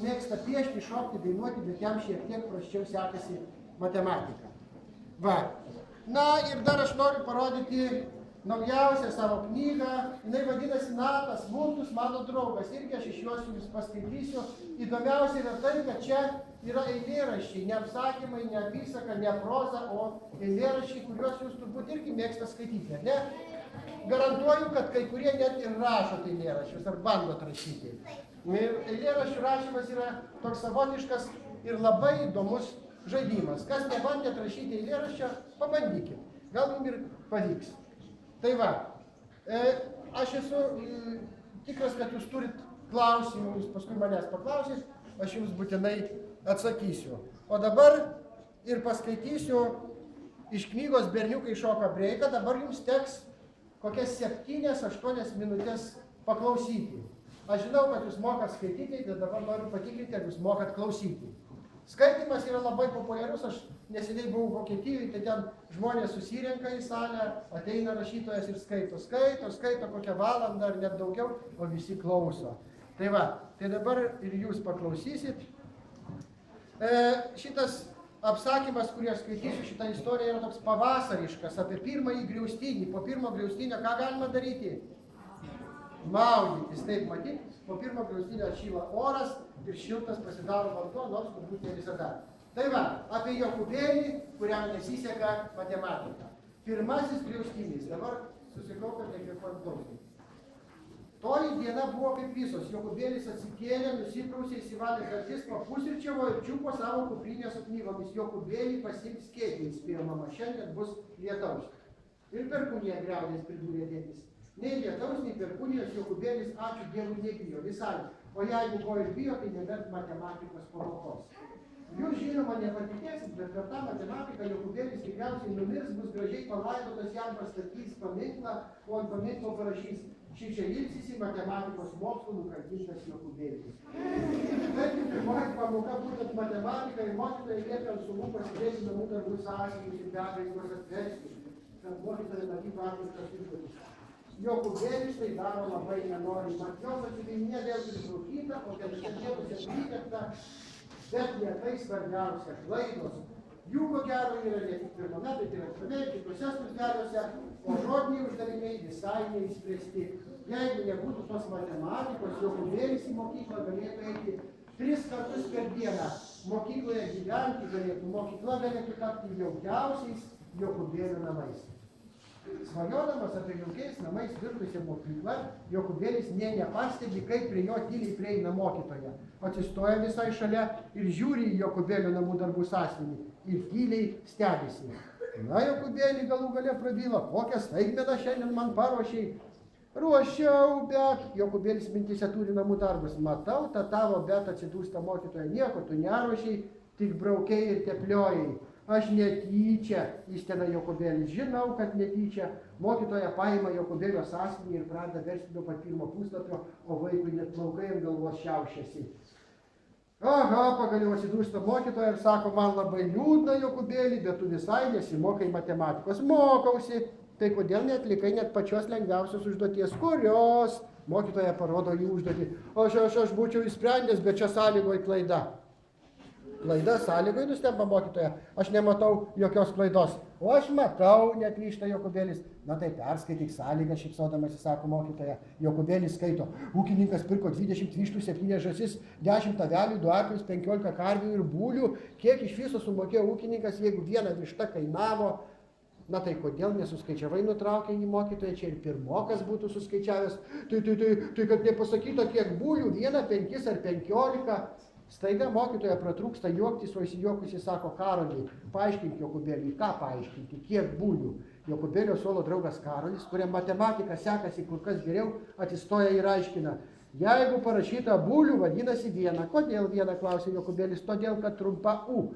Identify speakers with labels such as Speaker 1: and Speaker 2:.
Speaker 1: mėgsta piešti, šokti, dainuoti, bet jam šiek tiek prasčiau sekasi matematika. Va. Na ir dar aš noriu parodyti naujausią savo knygą. Jinai vadinasi Natas Multus, mano draugas. Irgi aš iš jos jums paskaitysiu. Įdomiausia yra tai, kad čia yra eilėraščiai, ne apsakymai, ne apysaka, ne proza, o eilėraščiai, kuriuos jūs turbūt irgi mėgsta skaityti, ne? Garantuoju, kad kai kurie net ir rašot eilėraščius ar bandot rašyti. Eilėraščių rašymas yra toks savotiškas ir labai įdomus žaidimas. Kas nebandėt rašyti eilėraščio, pabandykit. Gal jums ir pavyks. Tai va, aš esu tikras, kad jūs turit klausimų, jūs paskui manęs paklausit, aš jums būtinai atsakysiu. O dabar ir paskaitysiu iš knygos Berniukai šoka breiką, dabar jums teks kokias 7-8 minutės paklausyti. Aš žinau, kad jūs mokat skaityti, bet dabar noriu patikrinti, ar jūs mokat klausyti. Skaitimas yra labai populiarus, aš neseniai buvau Vokietijoje, tai ten žmonės susirenka į salę, ateina rašytojas ir skaito kokią valandą ar net daugiau, o visi klauso. Tai va, tai dabar ir jūs paklausysit. Šitas apsakymas, kurį aš skaitysiu, šitą istoriją yra toks pavasariškas, apie pirmąjį griaustinį. Po pirmo griaustinio ką galima daryti? Maudytis, taip matyt, po pirmo griaustinio atšyla oras ir šiltas pasidaro vanduo, nors turbūt ne visada. Tai va, apie Jokūbėlį, kuriam nesiseka matematika. Pirmasis griaustinys, dabar susikaupė nekvėpuojant klausimą. Toji diena buvo kaip visos. Jokūbėlis atsikėlė, nusiprausė, įsivalė dantis, papusryčiavo ir čiupo savo kuprinę su knygomis. Jokūbėlį pasiims skėtį, įspėjo mama, šiandien bus lietaus. Ir perkūnija griaudės pridūrė dėtis. Nei lietaus, nei perkūnijos Jokūbėlis, ačiū Dievui, nebijo visai. O jeigu ko ir bijo, tai nebent matematikos pamokos. Jūs žinoma nepatikėsit, bet per tą matematiką Jokūbėlis tikriausiai numirs, bus gražiai palaidotas, jam pastatys paminklą, o ant paminklo parašys: šičia ilsisi matematikos mokslų nukankintas Jokūbėlis. Taigi, pirmoji pamoka būtent matematika ir mokytojai liepia ant sumų pasidėti namų darbų sąsiuvinius ir beabejo atversti, kad mokytojai matytų atliktas užduotis. Jokūbėlis tai daro labai nenori, mat jo pasivinė vėl pritrūkyta, o ketvirtiems atlikta, bet ne tai svarbiausia, klaidos. Jų ko gero yra ne tik pirmame, bet ir antrame, kitose stulpeliuose, o žodiniai uždaviniai visai neišspręsti. Jeigu nebūtų tos matematikos, Jokūbėlis į mokyklą galėtų eiti 3 kartus per dieną. Mokykloje gyventi galėtų, mokykla galėtų tapti jaukiausiais Jokūbėlio namais. Svajodamas apie jaukiais namais virtusią mokyklą, Jokūbėlis nė nepastebi, kaip prie jo tyliai prieina mokytoja. Atsistoja visai šalia ir žiūri į Jokūbėlio namų darbų sąsiuvinį ir tyliai stebisi. Na, Jokūbėli, galų gale prabyla, kokią staigmeną šiandien man paruošei. Ruošiau, bet Jokūbėlis mintyse turi namų darbus. Matau, ta tavo bet atsidūsta mokytoja, nieko tu neruošiai, tik braukiai ir tepliojai. Aš netyčia, įstena Jokūbėlis. Žinau, kad netyčia. Mokytoja paima Jokūbėlio sąsiuvinį ir pradeda versti nuo pat pirmo puslapio, o vaikui net plaukai ant galvos šiaušiasi. Aha, pagaliau atsidūsta mokytoja ir sako, man labai liūdna, Jokūbėli, bet tu visai nesimokai matematikos. Mokausi. Tai kodėl neatlikai net pačios lengviausios užduoties? Kurios? Mokytoja parodo jų užduotį. Aš būčiau įsprendęs, bet čia sąlygoje klaida. Klaida sąlygoje, nustemba mokytoja. Aš nematau jokios klaidos. O aš matau, neplyšta Jokūbėlis. Na tai perskaityk sąlygą, šypsodamas, sako mokytoja. Jokūbėlis skaito. Ūkininkas pirko 20 vištų, 7 žąsis, 10 avelių, 2 arklius, 15 karvių ir būlių. Kiek iš viso sumokėjo ūkininkas, jeigu viena višta kainavo? Na tai kodėl nesuskaičiavai, nutraukė jį mokytoja, čia ir pirmokas būtų suskaičiavęs. Tai kad nepasakyta, kiek būlių, 1, 5 ar 15. Staiga mokytoja pratrūksta juoktis, o įsijuokusi sako, Karolį, paaiškink Jokūbėliui, ką paaiškinti, kiek būlių. Jokūbėlio suolo draugas Karolis, kuriam matematika sekasi kur kas geriau, atsistoja ir aiškina. Jeigu parašyta būlių, vadinasi 1. Kodėl 1, klausė Jokūbėlis, todėl, kad trumpa U.